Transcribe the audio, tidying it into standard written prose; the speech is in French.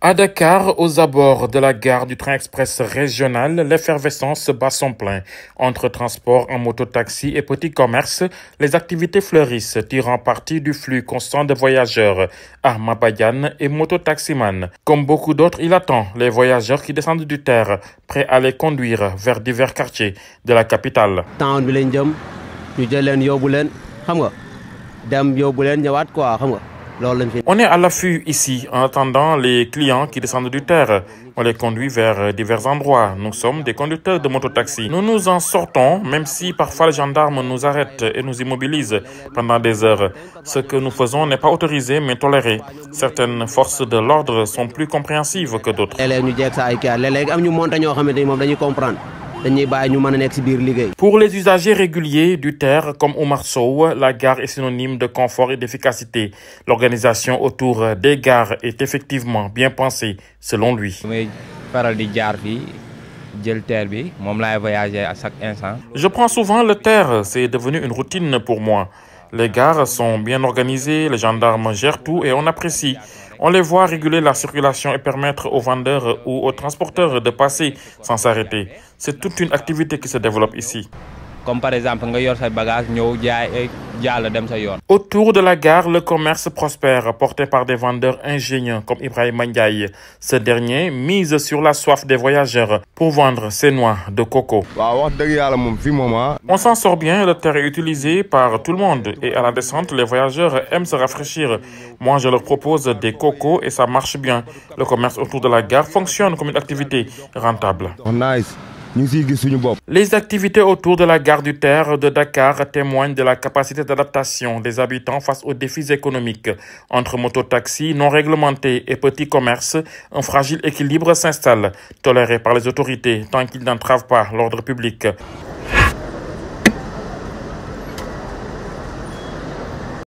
À Dakar, aux abords de la gare du train express régional, l'effervescence bat son plein. Entre transport en moto-taxi et petits commerces, les activités fleurissent, tirant parti du flux constant de voyageurs. Ahmad Badiane est moto-taximan. Comme beaucoup d'autres, il attend les voyageurs qui descendent du terre, prêts à les conduire vers divers quartiers de la capitale. On est à l'affût ici, en attendant les clients qui descendent du terre. On les conduit vers divers endroits. Nous sommes des conducteurs de mototaxi. Nous nous en sortons, même si parfois les gendarmes nous arrêtent et nous immobilisent pendant des heures. Ce que nous faisons n'est pas autorisé, mais toléré. Certaines forces de l'ordre sont plus compréhensives que d'autres. Pour les usagers réguliers du terre comme Oumar Sow, la gare est synonyme de confort et d'efficacité. L'organisation autour des gares est effectivement bien pensée, selon lui. Je prends souvent le terre, c'est devenu une routine pour moi. Les gares sont bien organisées, les gendarmes gèrent tout et on apprécie. On les voit réguler la circulation et permettre aux vendeurs ou aux transporteurs de passer sans s'arrêter. C'est toute une activité qui se développe ici. Comme par exemple, autour de la gare, le commerce prospère, porté par des vendeurs ingénieux comme Ibrahim Ndiaye. Ce dernier mise sur la soif des voyageurs pour vendre ses noix de coco. On s'en sort bien, le terre est utilisé par tout le monde et à la descente, les voyageurs aiment se rafraîchir. Moi, je leur propose des cocos et ça marche bien. Le commerce autour de la gare fonctionne comme une activité rentable. Les activités autour de la gare du terre de Dakar témoignent de la capacité d'adaptation des habitants face aux défis économiques. Entre mototaxis non réglementés et petits commerces, un fragile équilibre s'installe, toléré par les autorités tant qu'ils n'entravent pas l'ordre public.